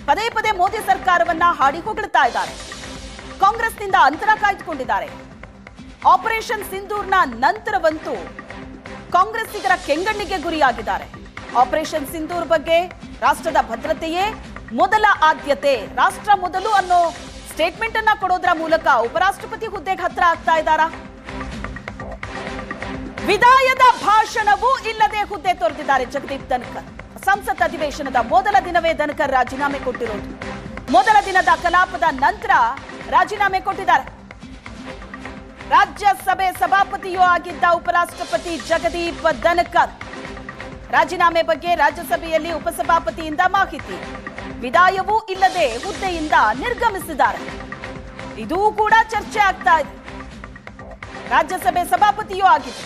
ಪದೇ ಪದೇ ಮೋದಿ ಸರ್ಕಾರವನ್ನ ಹಾಡಿ ಹೊಗಳ್ತಾ ಇದ್ದಾರೆ. ಕಾಂಗ್ರೆಸ್ನಿಂದ ಅಂತರ ಕಾಯ್ದುಕೊಂಡಿದ್ದಾರೆ. ಆಪರೇಷನ್ ಸಿಂಧೂರ್ನ ನಂತರವಂತೂ ಕಾಂಗ್ರೆಸ್ಸಿಗರ ಕೆಂಗಣ್ಣಿಗೆ ಗುರಿಯಾಗಿದ್ದಾರೆ. ಆಪರೇಷನ್ ಸಿಂಧೂರ್ ಬಗ್ಗೆ ರಾಷ್ಟ್ರದ ಭದ್ರತೆಯೇ ಮೊದಲ ಆದ್ಯತೆ, ರಾಷ್ಟ್ರ ಮೊದಲು ಅನ್ನೋ ಸ್ಟೇಟ್ಮೆಂಟ್ ಅನ್ನ ಕೊಡೋದ್ರ ಮೂಲಕ ಉಪರಾಷ್ಟ್ರಪತಿ ಹುದ್ದೆಗೆ ಹತ್ರ ಆಗ್ತಾ ಇದ್ದಾರಾ? ವಿದಾಯದ ಭಾಷಣವೂ ಇಲ್ಲದೆ ಹುದ್ದೆ ತೊರೆದಿದ್ದಾರೆ ಜಗದೀಪ್ ಧನ್ಕರ್. ಸಂಸತ್ ಅಧಿವೇಶನದ ಮೊದಲ ದಿನವೇ ಧನ್ಕರ್ ರಾಜೀನಾಮೆ ಕೊಟ್ಟಿರೋದು. ಮೊದಲ ದಿನದ ಕಲಾಪದ ನಂತರ ರಾಜೀನಾಮೆ ಕೊಟ್ಟಿದ್ದಾರೆ. ರಾಜ್ಯಸಭೆ ಸಭಾಪತಿಯೂ ಆಗಿದ್ದ ಉಪರಾಷ್ಟ್ರಪತಿ ಜಗದೀಪ್ ಧನ್ಕರ್ ರಾಜೀನಾಮೆ ಬಗ್ಗೆ ರಾಜ್ಯಸಭೆಯಲ್ಲಿ ಉಪಸಭಾಪತಿಯಿಂದ ಮಾಹಿತಿ. ವಿದಾಯವೂ ಇಲ್ಲದೆ ಹುದ್ದೆಯಿಂದ ನಿರ್ಗಮಿಸಿದ್ದಾರೆ. ಇದೂ ಕೂಡ ಚರ್ಚೆ ಆಗ್ತಾ ಇದೆ. ರಾಜ್ಯಸಭೆ ಸಭಾಪತಿಯೂ ಆಗಿದೆ.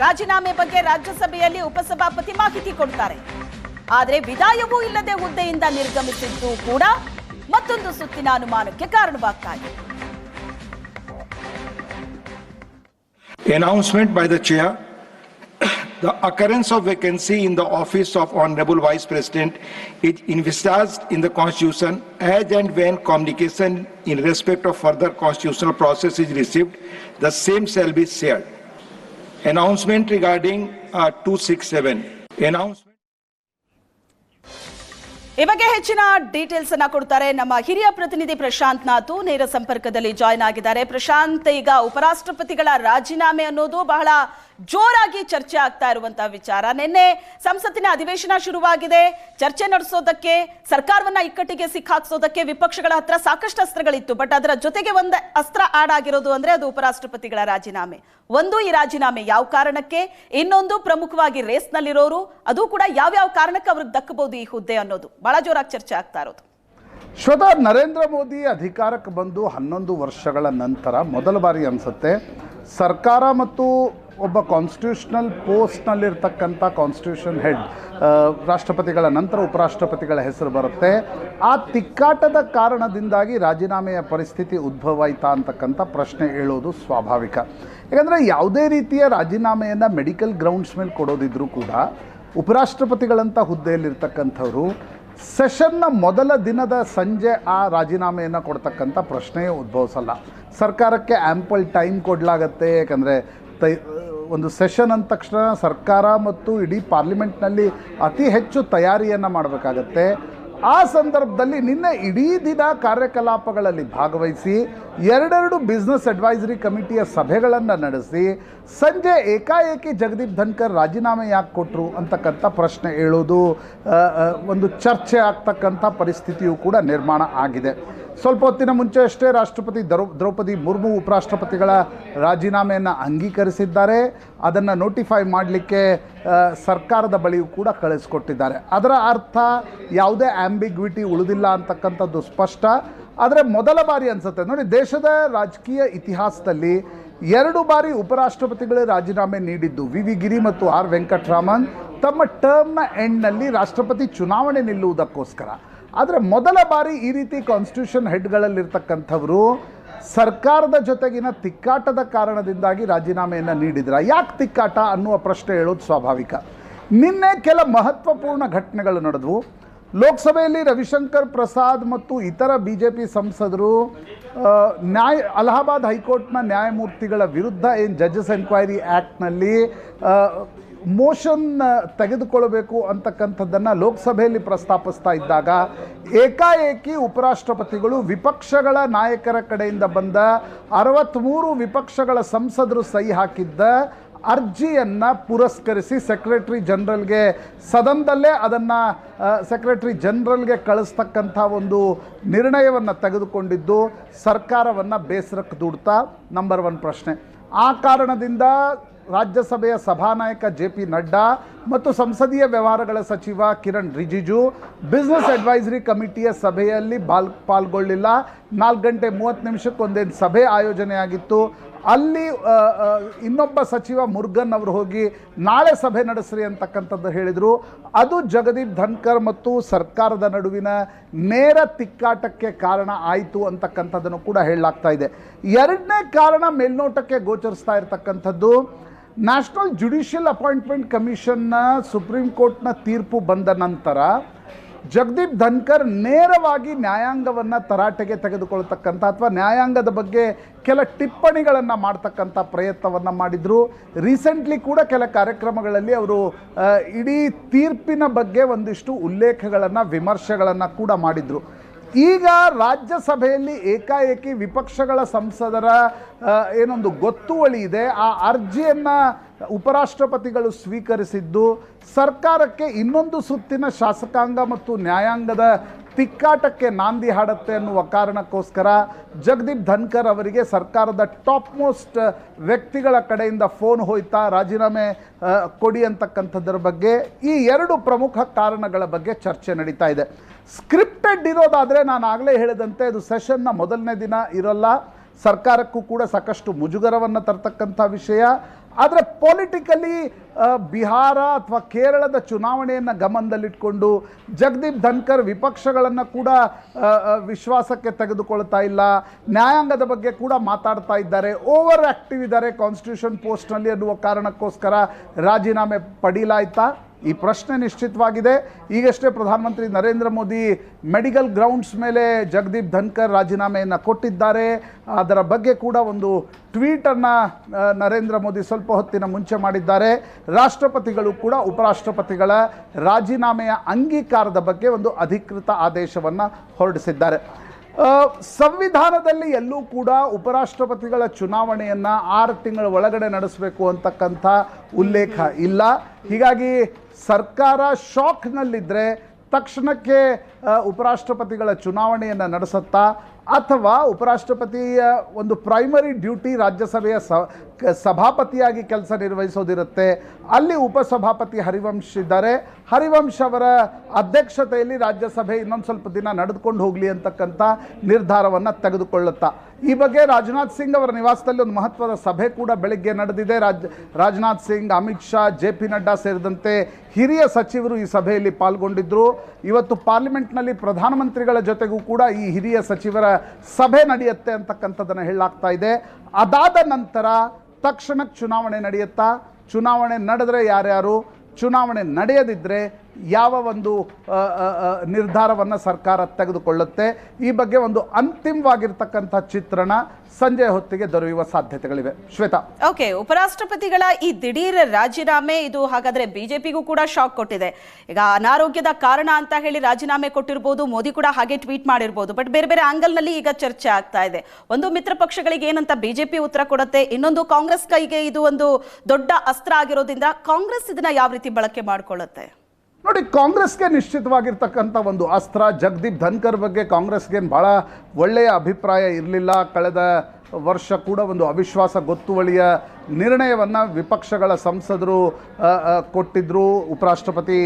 ರಾಜೀನಾಮೆ ಬಗ್ಗೆ ರಾಜ್ಯಸಭೆಯಲ್ಲಿ ಉಪಸಭಾಪತಿ ಮಾಹಿತಿ ಕೊಡ್ತಾರೆ. ಆದರೆ ವಿದಾಯವೂ ಇಲ್ಲದೆ ಹುದ್ದೆಯಿಂದ ನಿರ್ಗಮಿಸಿದ್ದು ಕೂಡ ಮತ್ತೊಂದು ಸುತ್ತಿನ ಅನುಮಾನಕ್ಕೆ ಕಾರಣವಾಗ್ತಾ ಇದೆ. Announcement by the chair. The occurrence of vacancy in the office of Honorable Vice President is envisaged in the Constitution as and when communication in respect of further constitutional process is received, the same shall be shared. Announcement regarding 267. Announcement. ಈ ಬಗ್ಗೆ ಹೆಚ್ಚಿನ details ಅನ್ನ ಕೊಡ್ತಾರೆ ನಮ್ಮ ಹಿರಿಯ ಪ್ರತಿನಿಧಿ ಪ್ರಶಾಂತ್ ನಾಥು, ನೇರ ಸಂಪರ್ಕದಲ್ಲಿ ಜಾಯ್ನ್ ಆಗಿದ್ದಾರೆ. ಪ್ರಶಾಂತ್, ಈಗ ಉಪರಾಷ್ಟ್ರಪತಿಗಳ ರಾಜೀನಾಮೆ ಅನ್ನೋದು ಬಹಳ ಜೋರಾಗಿ ಚರ್ಚೆ ಆಗ್ತಾ ಇರುವಂತಹ ವಿಚಾರ. ನಿನ್ನೆ ಸಂಸತ್ತಿನ ಅಧಿವೇಶನ ಶುರುವಾಗಿದೆ. ಚರ್ಚೆ ನಡೆಸೋದಕ್ಕೆ, ಸರ್ಕಾರವನ್ನ ಇಕ್ಕಟ್ಟಿಗೆ ಸಿಕ್ಕಾಕ್ಸೋದಕ್ಕೆ ವಿಪಕ್ಷಗಳ ಹತ್ರ ಸಾಕಷ್ಟು ಅಸ್ತ್ರಗಳಿತ್ತು. ಬಟ್ ಅದರ ಜೊತೆಗೆ ಒಂದು ಅಸ್ತ್ರ ಆಡ್ ಆಗಿರೋದು ಅಂದ್ರೆ ಅದು ಉಪರಾಷ್ಟ್ರಪತಿಗಳ ರಾಜೀನಾಮೆ. ಒಂದು, ಈ ರಾಜೀನಾಮೆ ಯಾವ ಕಾರಣಕ್ಕೆ, ಇನ್ನೊಂದು ಪ್ರಮುಖವಾಗಿ ರೇಸ್ ನಲ್ಲಿರೋರು, ಅದು ಕೂಡ ಯಾವ್ಯಾವ ಕಾರಣಕ್ಕೆ ಅವ್ರಿಗೆ ದಕ್ಕಬಹುದು ಈ ಹುದ್ದೆ ಅನ್ನೋದು ಬಹಳ ಜೋರಾಗಿ ಚರ್ಚೆ ಆಗ್ತಾ ಇರೋದು. ಶ್ವೇತಾ, ನರೇಂದ್ರ ಮೋದಿ ಅಧಿಕಾರಕ್ಕೆ ಬಂದು 11 ವರ್ಷಗಳ ನಂತರ ಮೊದಲ ಬಾರಿ ಅನಿಸುತ್ತೆ ಸರ್ಕಾರ ಮತ್ತು ಒಬ್ಬ ಕಾನ್ಸ್ಟಿಟ್ಯೂಷನಲ್ ಪೋಸ್ಟ್ನಲ್ಲಿರ್ತಕ್ಕಂಥ ಕಾನ್ಸ್ಟಿಟ್ಯೂಷನ್ ಹೆಡ್, ರಾಷ್ಟ್ರಪತಿಗಳ ನಂತರ ಉಪರಾಷ್ಟ್ರಪತಿಗಳ ಹೆಸರು ಬರುತ್ತೆ. ಆ ತಿಕ್ಕಾಟದ ಕಾರಣದಿಂದಾಗಿ ರಾಜೀನಾಮೆಯ ಪರಿಸ್ಥಿತಿ ಉದ್ಭವ ಆಯ್ತಾ ಅಂತಕ್ಕಂಥ ಪ್ರಶ್ನೆ ಹೇಳೋದು ಸ್ವಾಭಾವಿಕ. ಯಾಕಂದರೆ ಯಾವುದೇ ರೀತಿಯ ರಾಜೀನಾಮೆಯನ್ನು ಮೆಡಿಕಲ್ ಗ್ರೌಂಡ್ಸ್ ಮೇಲೆ ಕೊಡೋದಿದ್ರೂ ಕೂಡ ಉಪರಾಷ್ಟ್ರಪತಿಗಳಂಥ ಹುದ್ದೆಯಲ್ಲಿರ್ತಕ್ಕಂಥವ್ರು ಸೆಷನ್ನ ಮೊದಲ ದಿನದ ಸಂಜೆ ಆ ರಾಜೀನಾಮೆಯನ್ನು ಕೊಡ್ತಕ್ಕಂಥ ಪ್ರಶ್ನೆಯೇ ಉದ್ಭವಿಸಲ್ಲ. ಸರ್ಕಾರಕ್ಕೆ ಆ್ಯಂಪಲ್ ಟೈಮ್ ಕೊಡಲಾಗತ್ತೆ. ಯಾಕಂದರೆ ಒಂದು ಸೆಷನ್ ಅಂದ ತಕ್ಷಣ ಸರ್ಕಾರ ಮತ್ತು ಇಡೀ ಪಾರ್ಲಿಮೆಂಟ್ನಲ್ಲಿ ಅತಿ ಹೆಚ್ಚು ತಯಾರಿಯನ್ನು ಮಾಡಬೇಕಾಗತ್ತೆ. ಆ ಸಂದರ್ಭದಲ್ಲಿ ನಿನ್ನೆ ಇಡೀ ದಿನ ಕಾರ್ಯಕಲಾಪಗಳಲ್ಲಿ ಭಾಗವಹಿಸಿ ಎರಡೆರಡು ಬಿಸ್ನೆಸ್ ಅಡ್ವೈಸರಿ ಕಮಿಟಿಯ ಸಭೆಗಳನ್ನು ನಡೆಸಿ ಸಂಜೆ ಏಕಾಏಕಿ ಜಗದೀಪ್ ಧನ್ಕರ್ ರಾಜೀನಾಮೆ ಯಾಕೆ ಕೊಟ್ಟರು ಅಂತಕ್ಕಂಥ ಪ್ರಶ್ನೆ ಹೇಳೋದು, ಒಂದು ಚರ್ಚೆ ಆಗ್ತಕ್ಕಂಥ ಪರಿಸ್ಥಿತಿಯೂ ಕೂಡ ನಿರ್ಮಾಣ ಆಗಿದೆ. ಸ್ವಲ್ಪ ಹೊತ್ತಿನ ಮುಂಚೆ ಅಷ್ಟೇ ರಾಷ್ಟ್ರಪತಿ ದ್ರೌಪದಿ ಮುರ್ಮು ಉಪರಾಷ್ಟ್ರಪತಿಗಳ ರಾಜೀನಾಮೆಯನ್ನು ಅಂಗೀಕರಿಸಿದ್ದಾರೆ. ಅದನ್ನು ನೋಟಿಫೈ ಮಾಡಲಿಕ್ಕೆ ಸರ್ಕಾರದ ಬಳಿಯೂ ಕೂಡ ಕಳಿಸ್ಕೊಟ್ಟಿದ್ದಾರೆ. ಅದರ ಅರ್ಥ ಯಾವುದೇ ಆಂಬಿಗ್ವಿಟಿ ಉಳಿದಿಲ್ಲ ಅಂತಕ್ಕಂಥದ್ದು ಸ್ಪಷ್ಟ. ಆದರೆ ಮೊದಲ ಬಾರಿ ಅನಿಸುತ್ತೆ ನೋಡಿ, ದೇಶದ ರಾಜಕೀಯ ಇತಿಹಾಸದಲ್ಲಿ 2 ಬಾರಿ ಉಪರಾಷ್ಟ್ರಪತಿಗಳೇ ರಾಜೀನಾಮೆ ನೀಡಿದ್ದು ವಿ ಗಿರಿ ಮತ್ತು ಆರ್ ವೆಂಕಟರಾಮನ್ ತಮ್ಮ ಟರ್ಮ್ನ ಎಂಡ್ನಲ್ಲಿ ರಾಷ್ಟ್ರಪತಿ ಚುನಾವಣೆ ನಿಲ್ಲುವುದಕ್ಕೋಸ್ಕರ. ಆದರೆ ಮೊದಲ ಬಾರಿ ಈ ರೀತಿ ಕಾನ್ಸ್ಟಿಟ್ಯೂಷನ್ ಹೆಡ್ಗಳಲ್ಲಿರ್ತಕ್ಕಂಥವರು ಸರ್ಕಾರದ ಜೊತೆಗಿನ ತಿಕ್ಕಾಟದ ಕಾರಣದಿಂದಾಗಿ ರಾಜೀನಾಮೆಯನ್ನು ನೀಡಿದ್ರ. ಯಾಕೆ ತಿಕ್ಕಾಟ ಅನ್ನುವ ಪ್ರಶ್ನೆ ಹೇಳೋದು ಸ್ವಾಭಾವಿಕ. ನಿನ್ನೆ ಕೆಲ ಮಹತ್ವಪೂರ್ಣ ಘಟನೆಗಳು ನಡೆದವು. ಲೋಕಸಭೆಯಲ್ಲಿ ರವಿಶಂಕರ್ ಪ್ರಸಾದ್ ಮತ್ತು ಇತರ BJP ಸಂಸದರು ಅಲಹಾಬಾದ್ ಹೈಕೋರ್ಟ್ನ ನ್ಯಾಯಮೂರ್ತಿಗಳ ವಿರುದ್ಧ ಏನು ಜಡ್ಜಸ್ ಎನ್ಕ್ವೈರಿ ಆ್ಯಕ್ಟ್ನಲ್ಲಿ ಮೋಷನ್ ತೆಗೆದುಕೊಳ್ಳಬೇಕು ಅಂತಕ್ಕಂಥದ್ದನ್ನು ಲೋಕಸಭೆಯಲ್ಲಿ ಪ್ರಸ್ತಾಪಿಸ್ತಾ ಇದ್ದಾಗ ಏಕಾಏಕಿ ಉಪರಾಷ್ಟ್ರಪತಿಗಳು ವಿಪಕ್ಷಗಳ ನಾಯಕರ ಕಡೆಯಿಂದ ಬಂದ 63 ವಿಪಕ್ಷಗಳ ಸಂಸದರು ಸಹಿ ಹಾಕಿದ್ದ ಅರ್ಜಿಯನ್ನು ಪುರಸ್ಕರಿಸಿ ಸೆಕ್ರೆಟರಿ ಜನರಲ್ಗೆ ಸದನದಲ್ಲೇ ಅದನ್ನು ಸೆಕ್ರೆಟರಿ ಜನರಲ್ಗೆ ಕಳಿಸ್ತಕ್ಕಂಥ ಒಂದು ನಿರ್ಣಯವನ್ನು ತೆಗೆದುಕೊಂಡಿದ್ದು ಸರ್ಕಾರವನ್ನು ಬೇಸರಕ್ಕೆ ದೂಡ್ತಾ ನಂಬರ್ 1 ಪ್ರಶ್ನೆ. ಆ ಕಾರಣದಿಂದ ರಾಜ್ಯಸಭೆಯ ಸಭಾನಾಯಕ JP ನಡ್ಡಾ ಮತ್ತು ಸಂಸದೀಯ ವ್ಯವಹಾರಗಳ ಸಚಿವ ಕಿರಣ್ ರಿಜಿಜು ಬಿಸ್ನೆಸ್ ಅಡ್ವೈಸರಿ ಕಮಿಟಿಯ ಸಭೆಯಲ್ಲಿ ಪಾಲ್ಗೊಳ್ಳಿಲ್ಲ. 4 ಗಂಟೆ 30 ನಿಮಿಷಕ್ಕೆ ಒಂದೇನು ಸಭೆ ಆಯೋಜನೆಯಾಗಿತ್ತು. ಅಲ್ಲಿ ಇನ್ನೊಬ್ಬ ಸಚಿವ ಮುರುಗನ್ ಅವರು ಹೋಗಿ ನಾಳೆ ಸಭೆ ನಡೆಸ್ರಿ ಅಂತಕ್ಕಂಥದ್ದು ಹೇಳಿದರು. ಅದು ಜಗದೀಪ್ ಧನ್ಕರ್ ಮತ್ತು ಸರ್ಕಾರದ ನಡುವಿನ ನೇರ ತಿಕ್ಕಾಟಕ್ಕೆ ಕಾರಣ ಆಯಿತು ಅಂತಕ್ಕಂಥದ್ದನ್ನು ಕೂಡ ಹೇಳಲಾಗ್ತಾ ಇದೆ. ಎರಡನೇ ಕಾರಣ ಮೇಲ್ನೋಟಕ್ಕೆ ಗೋಚರಿಸ್ತಾ ಇರತಕ್ಕಂಥದ್ದು, ನ್ಯಾಷನಲ್ ಜುಡಿಷಿಯಲ್ ಅಪಾಯಿಂಟ್ಮೆಂಟ್ ಕಮಿಷನ್ನ ಸುಪ್ರೀಂ ಕೋರ್ಟ್ನ ತೀರ್ಪು ಬಂದ ನಂತರ ಜಗದೀಪ್ ಧನ್ಕರ್ ನೇರವಾಗಿ ನ್ಯಾಯಾಂಗವನ್ನು ತರಾಟೆಗೆ ತೆಗೆದುಕೊಳ್ತಕ್ಕಂಥ ಅಥವಾ ನ್ಯಾಯಾಂಗದ ಬಗ್ಗೆ ಕೆಲ ಟಿಪ್ಪಣಿಗಳನ್ನು ಮಾಡ್ತಕ್ಕಂಥ ಪ್ರಯತ್ನವನ್ನು ಮಾಡಿದರು. ರೀಸೆಂಟ್ಲಿ ಕೂಡ ಕೆಲ ಕಾರ್ಯಕ್ರಮಗಳಲ್ಲಿ ಅವರು ಇಡೀ ತೀರ್ಪಿನ ಬಗ್ಗೆ ಒಂದಿಷ್ಟು ಉಲ್ಲೇಖಗಳನ್ನು ವಿಮರ್ಶೆಗಳನ್ನು ಕೂಡ ಮಾಡಿದರು. ಈಗ ರಾಜ್ಯಸಭೆಯಲ್ಲಿ ಏಕಾಏಕಿ ವಿಪಕ್ಷಗಳ ಸಂಸದರ ಏನೊಂದು ಗೊತ್ತುವಳಿ ಇದೆ, ಆ ಅರ್ಜಿಯನ್ನು ಉಪರಾಷ್ಟ್ರಪತಿಗಳು ಸ್ವೀಕರಿಸಿದ್ದು ಸರ್ಕಾರಕ್ಕೆ ಇನ್ನೊಂದು ಸುತ್ತಿನ ಶಾಸಕಾಂಗ ಮತ್ತು ನ್ಯಾಯಾಂಗದ ತಿಕ್ಕಾಟಕ್ಕೆ ನಾಂದಿ ಹಾಡುತ್ತೆ ಅನ್ನುವ ಕಾರಣಕ್ಕೋಸ್ಕರ ಜಗದೀಪ್ ಧನ್ಕರ್ ಅವರಿಗೆ ಸರ್ಕಾರದ ಟಾಪ್ ಮೋಸ್ಟ್ ವ್ಯಕ್ತಿಗಳ ಕಡೆಯಿಂದ ಫೋನ್ ಹೋಯ್ತಾ ರಾಜೀನಾಮೆ ಕೊಡಿ ಅಂತಕ್ಕಂಥದ್ರ ಬಗ್ಗೆ ಈ ಎರಡು ಪ್ರಮುಖ ಕಾರಣಗಳ ಬಗ್ಗೆ ಚರ್ಚೆ ನಡೀತಾ ಇದೆ. ಸ್ಕ್ರಿಪ್ಟೆಡ್ ಇರೋದಾದರೆ ನಾನು ಆಗಲೇ ಹೇಳಿದಂತೆ ಇದು ಸೆಷನ್ನ ಮೊದಲನೇ ದಿನ ಇರೋಲ್ಲ, ಸರ್ಕಾರಕ್ಕೂ ಕೂಡ ಸಾಕಷ್ಟು ಮುಜುಗರವನ್ನು ತರ್ತಕ್ಕಂಥ ವಿಷಯ. ಆದರೆ ಪೊಲಿಟಿಕಲಿ ಬಿಹಾರ ಅಥವಾ ಕೇರಳದ ಚುನಾವಣೆಯನ್ನು ಗಮನದಲ್ಲಿಟ್ಕೊಂಡು ಜಗದೀಪ್ ಧನ್ಕರ್ ವಿಪಕ್ಷಗಳನ್ನು ಕೂಡ ವಿಶ್ವಾಸಕ್ಕೆ ತೆಗೆದುಕೊಳ್ತಾ ಇಲ್ಲ, ನ್ಯಾಯಾಂಗದ ಬಗ್ಗೆ ಕೂಡ ಮಾತಾಡ್ತಾ ಇದ್ದಾರೆ, ಓವರ್ ಆ್ಯಕ್ಟಿವ್ ಇದ್ದಾರೆ ಕಾನ್ಸ್ಟಿಟ್ಯೂಷನ್ ಪೋಸ್ಟ್ನಲ್ಲಿ ಅನ್ನುವ ಕಾರಣಕ್ಕೋಸ್ಕರ ರಾಜೀನಾಮೆ ಪಡೀಲಾಯ್ತಾ? ಈ ಪ್ರಶ್ನೆ ನಿಶ್ಚಿತವಾಗಿದೆ. ಈಗಷ್ಟೇ ಪ್ರಧಾನಮಂತ್ರಿ ನರೇಂದ್ರ ಮೋದಿ ಮೆಡಿಕಲ್ ಗ್ರೌಂಡ್ಸ್ ಮೇಲೆ ಜಗದೀಪ್ ಧನ್ಕರ್ ರಾಜೀನಾಮೆಯನ್ನು ಕೊಟ್ಟಿದ್ದಾರೆ. ಅದರ ಬಗ್ಗೆ ಕೂಡ ಒಂದು ಟ್ವೀಟನ್ನು ನರೇಂದ್ರ ಮೋದಿ ಸ್ವಲ್ಪ ಹೊತ್ತಿನ ಮುಂಚೆ ಮಾಡಿದ್ದಾರೆ. ರಾಷ್ಟ್ರಪತಿಗಳು ಕೂಡ ಉಪರಾಷ್ಟ್ರಪತಿಗಳ ರಾಜೀನಾಮೆಯ ಅಂಗೀಕಾರದ ಬಗ್ಗೆ ಒಂದು ಅಧಿಕೃತ ಆದೇಶವನ್ನು ಹೊರಡಿಸಿದ್ದಾರೆ. ಸಂವಿಧಾನದಲ್ಲಿ ಎಲ್ಲೂ ಕೂಡ ಉಪರಾಷ್ಟ್ರಪತಿಗಳ ಚುನಾವಣೆಯನ್ನು 6 ತಿಂಗಳ ಒಳಗಡೆ ನಡೆಸಬೇಕು ಅಂತಕ್ಕಂಥ ಉಲ್ಲೇಖ ಇಲ್ಲ. ಹೀಗಾಗಿ ಸರ್ಕಾರ ಶಾಕ್ನಲ್ಲಿದ್ದರೆ ತಕ್ಷಣಕ್ಕೆ ಉಪರಾಷ್ಟ್ರಪತಿಗಳ ಚುನಾವಣೆಯನ್ನು ನಡೆಸುತ್ತಾ ಅಥವಾ ಉಪರಾಷ್ಟ್ರಪತಿಯ ಒಂದು ಪ್ರೈಮರಿ ಡ್ಯೂಟಿ ರಾಜ್ಯಸಭೆಯ ಸಭಾಪತಿಯಾಗಿ ಕೆಲಸ ನಿರ್ವಹಿಸೋದಿರುತ್ತೆ. ಅಲ್ಲಿ ಉಪಸಭಾಪತಿ ಹರಿವಂಶ್ ಇದ್ದಾರೆ. ಹರಿವಂಶ್ ಅವರ ಅಧ್ಯಕ್ಷತೆಯಲ್ಲಿ ರಾಜ್ಯಸಭೆ ಇನ್ನೊಂದು ಸ್ವಲ್ಪ ದಿನ ನಡೆದುಕೊಂಡು ಹೋಗಲಿ ಅಂತಕ್ಕಂಥ ನಿರ್ಧಾರವನ್ನು ತೆಗೆದುಕೊಳ್ಳುತ್ತಾ ಈ ಬಗ್ಗೆ ರಾಜನಾಥ್ ಸಿಂಗ್ ಅವರ ನಿವಾಸದಲ್ಲಿ ಒಂದು ಮಹತ್ವದ ಸಭೆ ಕೂಡ ಬೆಳಗ್ಗೆ ನಡೆದಿದೆ. ರಾಜನಾಥ್ ಸಿಂಗ್, ಅಮಿತ್ ಶಾ, JP ನಡ್ಡಾ ಸೇರಿದಂತೆ ಹಿರಿಯ ಸಚಿವರು ಈ ಸಭೆಯಲ್ಲಿ ಪಾಲ್ಗೊಂಡಿದ್ದರು. ಇವತ್ತು ಪಾರ್ಲಿಮೆಂಟ್ನಲ್ಲಿ ಪ್ರಧಾನಮಂತ್ರಿಗಳ ಜೊತೆಗೂ ಕೂಡ ಈ ಹಿರಿಯ ಸಚಿವರ ಸಭೆ ನಡೆಯುತ್ತೆ ಅಂತಕ್ಕಂಥದ್ದನ್ನು ಹೇಳಲಾಗ್ತಾ ಇದೆ. ಅದಾದ ನಂತರ ತಕ್ಷಣಕ್ಕೆ ಚುನಾವಣೆ ನಡೆಯುತ್ತಾ, ಚುನಾವಣೆ ನಡೆದರೆ ಯಾರ್ಯಾರು, ಚುನಾವಣೆ ನಡೆಯದಿದ್ದರೆ ಯಾವ ಒಂದು ನಿರ್ಧಾರವನ್ನು ಸರ್ಕಾರ ತೆಗೆದುಕೊಳ್ಳುತ್ತೆ, ಈ ಬಗ್ಗೆ ಒಂದು ಅಂತಿಮವಾಗಿರ್ತಕ್ಕಂಥ ಚಿತ್ರಣ ಸಂಜೆ ಹೊತ್ತಿಗೆ ದೊರೆಯುವ ಸಾಧ್ಯತೆಗಳಿವೆ. ಶ್ವೇತಾ, ಓಕೆ, ಉಪರಾಷ್ಟ್ರಪತಿಗಳ ಈ ದಿಢೀರ್ ರಾಜೀನಾಮೆ ಇದು ಹಾಗಾದ್ರೆ ಬಿಜೆಪಿಗೂ ಕೂಡ ಶಾಕ್ ಕೊಟ್ಟಿದೆ. ಈಗ ಅನಾರೋಗ್ಯದ ಕಾರಣ ಅಂತ ಹೇಳಿ ರಾಜೀನಾಮೆ ಕೊಟ್ಟಿರ್ಬೋದು, ಮೋದಿ ಕೂಡ ಹಾಗೆ ಟ್ವೀಟ್ ಮಾಡಿರ್ಬೋದು, ಬಟ್ ಬೇರೆ ಬೇರೆ ಆಂಗಲ್ ನಲ್ಲಿ ಈಗ ಚರ್ಚೆ ಆಗ್ತಾ ಇದೆ. ಒಂದು ಮಿತ್ರ ಪಕ್ಷಗಳಿಗೆ ಏನಂತ ಬಿಜೆಪಿ ಉತ್ತರ ಕೊಡುತ್ತೆ, ಇನ್ನೊಂದು ಕಾಂಗ್ರೆಸ್ ಕೈಗೆ ಇದು ಒಂದು ದೊಡ್ಡ ಅಸ್ತ್ರ ಆಗಿರೋದ್ರಿಂದ ಕಾಂಗ್ರೆಸ್ ಇದನ್ನ ಯಾವ ರೀತಿ ಬಳಕೆ ಮಾಡಿಕೊಳ್ಳುತ್ತೆ? ನೋಡಿ, ಕಾಂಗ್ರೆಸ್ಗೆ ನಿಶ್ಚಿತವಾಗಿರ್ತಕ್ಕಂಥ ಒಂದು ಅಸ್ತ್ರ. ಜಗದೀಪ್ ಧನ್ಕರ್ ಬಗ್ಗೆ ಕಾಂಗ್ರೆಸ್ಗೆ ಭಾಳ ಒಳ್ಳೆಯ ಅಭಿಪ್ರಾಯ ಇರಲಿಲ್ಲ. ಕಳೆದ ವರ್ಷ ಕೂಡ ಒಂದು ಅವಿಶ್ವಾಸ ಗೊತ್ತುವಳಿಯ ನಿರ್ಣಯವನ್ನು ವಿಪಕ್ಷಗಳ ಸಂಸದರು ಕೊಟ್ಟಿದ್ದರು. ಉಪರಾಷ್ಟ್ರಪತಿ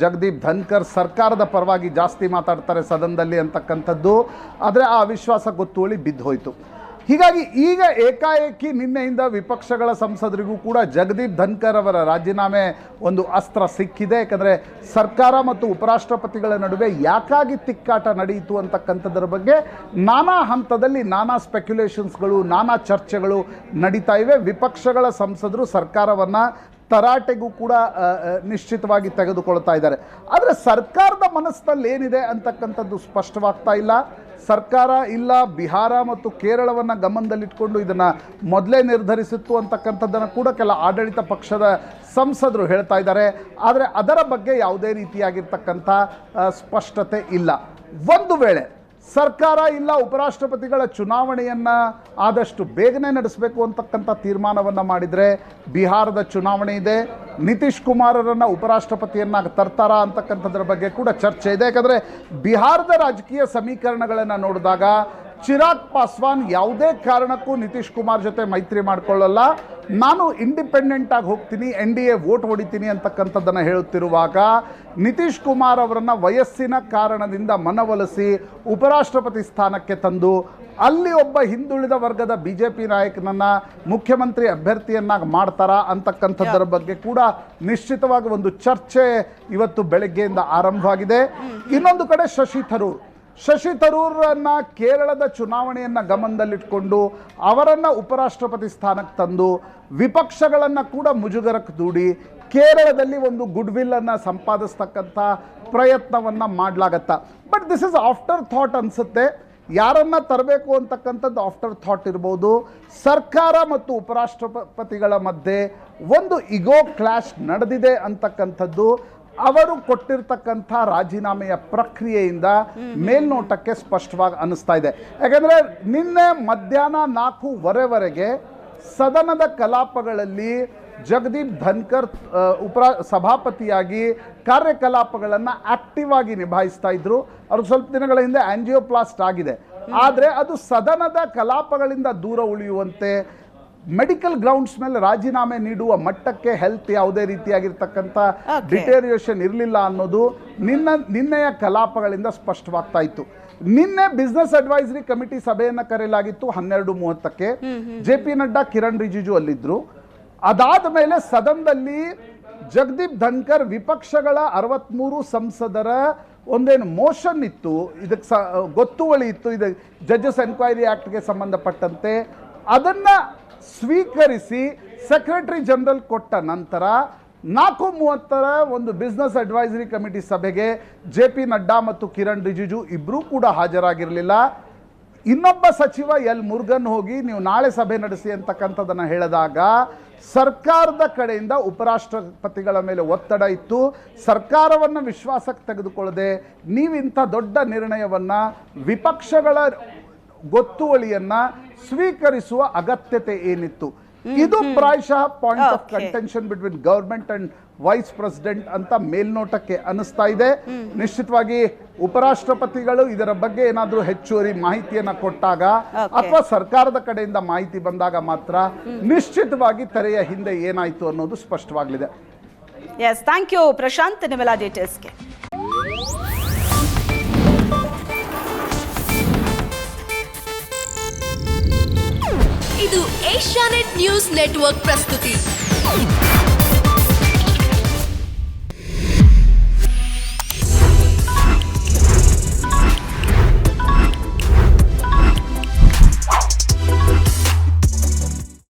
ಜಗದೀಪ್ ಧನ್ಕರ್ ಸರ್ಕಾರದ ಪರವಾಗಿ ಜಾಸ್ತಿ ಮಾತಾಡ್ತಾರೆ ಸದನದಲ್ಲಿ ಅಂತಕ್ಕಂಥದ್ದು. ಆದರೆ ಆ ಅವಿಶ್ವಾಸ ಗೊತ್ತುವಳಿ ಬಿದ್ದು ಹೋಯಿತು. ಹೀಗಾಗಿ ಈಗ ಏಕಾಏಕಿ ನಿನ್ನೆಯಿಂದ ವಿಪಕ್ಷಗಳ ಸಂಸದರಿಗೂ ಕೂಡ ಜಗದೀಪ್ ಧನ್ಕರ್ ಅವರ ರಾಜೀನಾಮೆ ಒಂದು ಅಸ್ತ್ರ ಸಿಕ್ಕಿದೆ. ಯಾಕಂದರೆ ಸರ್ಕಾರ ಮತ್ತು ಉಪರಾಷ್ಟ್ರಪತಿಗಳ ನಡುವೆ ಯಾಕಾಗಿ ತಿಕ್ಕಾಟ ನಡೆಯಿತು ಅಂತಕ್ಕಂಥದ್ರ ಬಗ್ಗೆ ನಾನಾ ಹಂತದಲ್ಲಿ ನಾನಾ ಸ್ಪೆಕ್ಯುಲೇಷನ್ಸ್ಗಳು, ನಾನಾ ಚರ್ಚೆಗಳು ನಡೀತಾ ಇವೆ. ವಿಪಕ್ಷಗಳ ಸಂಸದರು ಸರ್ಕಾರವನ್ನು ತರಾಟೆಗೂ ಕೂಡ ನಿಶ್ಚಿತವಾಗಿ ತೆಗೆದುಕೊಳ್ತಾ ಇದ್ದಾರೆ. ಆದರೆ ಸರ್ಕಾರದ ಮನಸ್ಸಿನಲ್ಲಿ ಏನಿದೆ ಅಂತಕ್ಕಂಥದ್ದು ಸ್ಪಷ್ಟವಾಗ್ತಾ ಇಲ್ಲ. ಸರ್ಕಾರ ಇಲ್ಲ ಬಿಹಾರ ಮತ್ತು ಕೇರಳವನ್ನು ಗಮನದಲ್ಲಿಟ್ಕೊಂಡು ಇದನ್ನು ಮೊದಲೇ ನಿರ್ಧರಿಸಿತ್ತು ಅಂತಕ್ಕಂಥದ್ದನ್ನು ಕೂಡ ಕೆಲ ಆಡಳಿತ ಪಕ್ಷದ ಸಂಸದರು ಹೇಳ್ತಾ ಇದ್ದಾರೆ. ಆದರೆ ಅದರ ಬಗ್ಗೆ ಯಾವುದೇ ರೀತಿಯಾಗಿರ್ತಕ್ಕಂಥ ಸ್ಪಷ್ಟತೆ ಇಲ್ಲ. ಒಂದು ವೇಳೆ ಸರ್ಕಾರ ಇಲ್ಲ ಉಪರಾಷ್ಟ್ರಪತಿಗಳ ಚುನಾವಣೆಯನ್ನು ಆದಷ್ಟು ಬೇಗನೆ ನಡೆಸಬೇಕು ಅಂತಕ್ಕಂಥ ತೀರ್ಮಾನವನ್ನು ಮಾಡಿದರೆ, ಬಿಹಾರದ ಚುನಾವಣೆ ಇದೆ, ನಿತೀಶ್ ಕುಮಾರರನ್ನು ಉಪರಾಷ್ಟ್ರಪತಿಯನ್ನಾಗಿ ತರ್ತಾರಾ ಅಂತಕ್ಕಂಥದ್ರ ಬಗ್ಗೆ ಕೂಡ ಚರ್ಚೆ ಇದೆ. ಯಾಕಂದರೆ ಬಿಹಾರದ ರಾಜಕೀಯ ಸಮೀಕರಣಗಳನ್ನು ನೋಡಿದಾಗ ಚಿರಾಗ್ ಪಾಸ್ವಾನ್ ಯಾವುದೇ ಕಾರಣಕ್ಕೂ ನಿತೀಶ್ ಕುಮಾರ್ ಜೊತೆ ಮೈತ್ರಿ ಮಾಡಿಕೊಳ್ಳಲ್ಲ, ನಾನು ಇಂಡಿಪೆಂಡೆಂಟ್ ಆಗಿ ಹೋಗ್ತೀನಿ, NDA ವೋಟ್ ಹೊಡಿತೀನಿ ಅಂತಕ್ಕಂಥದ್ದನ್ನು ಹೇಳುತ್ತಿರುವಾಗ ನಿತೀಶ್ ಕುಮಾರ್ ಅವರನ್ನು ವಯಸ್ಸಿನ ಕಾರಣದಿಂದ ಮನವೊಲಿಸಿ ಉಪರಾಷ್ಟ್ರಪತಿ ಸ್ಥಾನಕ್ಕೆ ತಂದು ಅಲ್ಲಿ ಒಬ್ಬ ಹಿಂದುಳಿದ ವರ್ಗದ BJP ನಾಯಕನನ್ನು ಮುಖ್ಯಮಂತ್ರಿ ಅಭ್ಯರ್ಥಿಯನ್ನಾಗಿ ಮಾಡ್ತಾರಾ ಅಂತಕ್ಕಂಥದ್ದರ ಬಗ್ಗೆ ಕೂಡ ನಿಶ್ಚಿತವಾಗಿ ಒಂದು ಚರ್ಚೆ ಇವತ್ತು ಬೆಳಗ್ಗೆಯಿಂದ ಆರಂಭವಾಗಿದೆ. ಇನ್ನೊಂದು ಕಡೆ ಶಶಿ ಥರೂರನ್ನು ಕೇರಳದ ಚುನಾವಣೆಯನ್ನು ಗಮನದಲ್ಲಿಟ್ಕೊಂಡು ಅವರನ್ನು ಉಪರಾಷ್ಟ್ರಪತಿ ಸ್ಥಾನಕ್ಕೆ ತಂದು ವಿಪಕ್ಷಗಳನ್ನು ಕೂಡ ಮುಜುಗರಕ್ಕೆ ದೂಡಿ ಕೇರಳದಲ್ಲಿ ಒಂದು ಗುಡ್ ವಿಲ್ ಅನ್ನು ಸಂಪಾದಿಸ್ತಕ್ಕಂಥ ಪ್ರಯತ್ನವನ್ನು ಮಾಡಲಾಗತ್ತ. But this is after thought ಅನಿಸುತ್ತೆ. ಯಾರನ್ನ ತರಬೇಕು ಅಂತಕ್ಕಂಥದ್ದು ಆಫ್ಟರ್ ಥಾಟ್ ಇರ್ಬೋದು. ಸರ್ಕಾರ ಮತ್ತು ಉಪರಾಷ್ಟ್ರಪತಿಗಳ ಮಧ್ಯೆ ಒಂದು ಇಗೋ ಕ್ಲಾಶ್ ನಡೆದಿದೆ ಅಂತಕ್ಕಂಥದ್ದು ಅವರು ಕೊಟ್ಟಿರ್ತಕ್ಕಂಥ ರಾಜೀನಾಮೆಯ ಪ್ರಕ್ರಿಯೆಯಿಂದ ಮೇಲ್ನೋಟಕ್ಕೆ ಸ್ಪಷ್ಟವಾಗಿ ಅನ್ನಿಸ್ತಾ ಇದೆ. ಯಾಕಂದರೆ ನಿನ್ನೆ ಮಧ್ಯಾಹ್ನ 4:15 ಸದನದ ಕಲಾಪಗಳಲ್ಲಿ ಜಗದೀಪ್ ಧನ್ಕರ್ ಸಭಾಪತಿಯಾಗಿ ಕಾರ್ಯಕಲಾಪಗಳನ್ನು ಆಕ್ಟಿವ್ ಆಗಿ ನಿಭಾಯಿಸ್ತಾ ಇದ್ರು. ಅವರು ಸ್ವಲ್ಪ ದಿನಗಳ ಹಿಂದೆ ಆಂಜಿಯೋಪ್ಲಾಸ್ಟ್ ಆಗಿದೆ. ಆದರೆ ಅದು ಸದನದ ಕಲಾಪಗಳಿಂದ ದೂರ ಉಳಿಯುವಂತೆ ಮೆಡಿಕಲ್ ಗ್ರೌಂಡ್ಸ್ ಮೇಲೆ ರಾಜೀನಾಮೆ ನೀಡುವ ಮಟ್ಟಕ್ಕೆ ಹೆಲ್ತ್ ಯಾವುದೇ ರೀತಿಯಾಗಿರ್ತಕ್ಕಂಥ ಡಿಟೇರಿಯೇಷನ್ ಇರಲಿಲ್ಲ ಅನ್ನೋದು ನಿನ್ನೆಯ ಕಲಾಪಗಳಿಂದ ಸ್ಪಷ್ಟವಾಗ್ತಾ ಇತ್ತು. ನಿನ್ನೆ ಬಿಸ್ನೆಸ್ ಅಡ್ವೈಸರಿ ಕಮಿಟಿ ಸಭೆಯನ್ನು ಕರೆಯಲಾಗಿತ್ತು 12:30ಕ್ಕೆ. JP ನಡ್ಡಾ, ಕಿರಣ್ ರಿಜಿಜು ಅಲ್ಲಿದ್ದರು. ಅದಾದ ಮೇಲೆ ಸದನದಲ್ಲಿ ಜಗದೀಪ್ ಧನ್ಕರ್ ವಿಪಕ್ಷಗಳ 63 ಸಂಸದರ ಒಂದೇನು ಮೋಷನ್ ಇತ್ತು, ಇದಕ್ಕೆ ಗೊತ್ತುವಳಿ ಇತ್ತು, ಇದು ಜಡ್ಜಸ್ ಎನ್ಕ್ವೈರಿ ಆ್ಯಕ್ಟ್ಗೆ ಸಂಬಂಧಪಟ್ಟಂತೆ, ಅದನ್ನು ಸ್ವೀಕರಿಸಿ ಸೆಕ್ರೆಟರಿ ಜನರಲ್ ಕೊಟ್ಟ ನಂತರ 4:30 ಒಂದು ಬಿಸ್ನೆಸ್ ಅಡ್ವೈಸರಿ ಕಮಿಟಿ ಸಭೆಗೆ JP ನಡ್ಡಾ ಮತ್ತು ಕಿರಣ್ ರಿಜಿಜು ಇಬ್ಬರೂ ಕೂಡ ಹಾಜರಾಗಿರಲಿಲ್ಲ. ಇನ್ನೊಬ್ಬ ಸಚಿವ ಎಲ್ ಮುರುಗನ್ ಹೋಗಿ ನೀವು ನಾಳೆ ಸಭೆ ನಡೆಸಿ ಅಂತಕ್ಕಂಥದ್ದನ್ನು ಹೇಳಿದಾಗ ಸರ್ಕಾರದ ಕಡೆಯಿಂದ ಉಪರಾಷ್ಟ್ರಪತಿಗಳ ಮೇಲೆ ಒತ್ತಡ ಇತ್ತು. ಸರ್ಕಾರವನ್ನು ವಿಶ್ವಾಸಕ್ಕೆ ತೆಗೆದುಕೊಳ್ಳದೆ ನೀವಿಂಥ ದೊಡ್ಡ ನಿರ್ಣಯವನ್ನು, ವಿಪಕ್ಷಗಳ ಗೊತ್ತುವಳಿಯನ್ನು ಸ್ವೀಕರಿಸುವ ಅಗತ್ಯತೆ ಏನಿತ್ತು? ಇದು ಪ್ರಾಯಶಃ point of contention between government and vice president ಅಂತ ಮೇಲ್ನೋಟಕ್ಕೆ ಅನಿಸ್ತಾ ಇದೆ. ನಿಶ್ಚಿತವಾಗಿ ಉಪರಾಷ್ಟ್ರಪತಿಗಳು ಇದರ ಬಗ್ಗೆ ಏನಾದರೂ ಹೆಚ್ಚುವರಿ ಮಾಹಿತಿಯನ್ನು ಕೊಟ್ಟಾಗ ಅಥವಾ ಸರ್ಕಾರದ ಕಡೆಯಿಂದ ಮಾಹಿತಿ ಬಂದಾಗ ಮಾತ್ರ ನಿಶ್ಚಿತವಾಗಿ ತೆರೆಯ ಹಿಂದೆ ಏನಾಯಿತು ಅನ್ನೋದು ಸ್ಪಷ್ಟವಾಗಲಿದೆ. ಎಸ್, ಥ್ಯಾಂಕ್ ಯು ಪ್ರಶಾಂತ್ ನಿಮ್ಮೆಲ್ಲ ಡೀಟೇಲ್ಸ್ಗೆ. ಇದು ಏಷ್ಯಾನೆಟ್ ನ್ಯೂಸ್ ನೆಟ್ವರ್ಕ್ ಪ್ರಸ್ತುತಿ.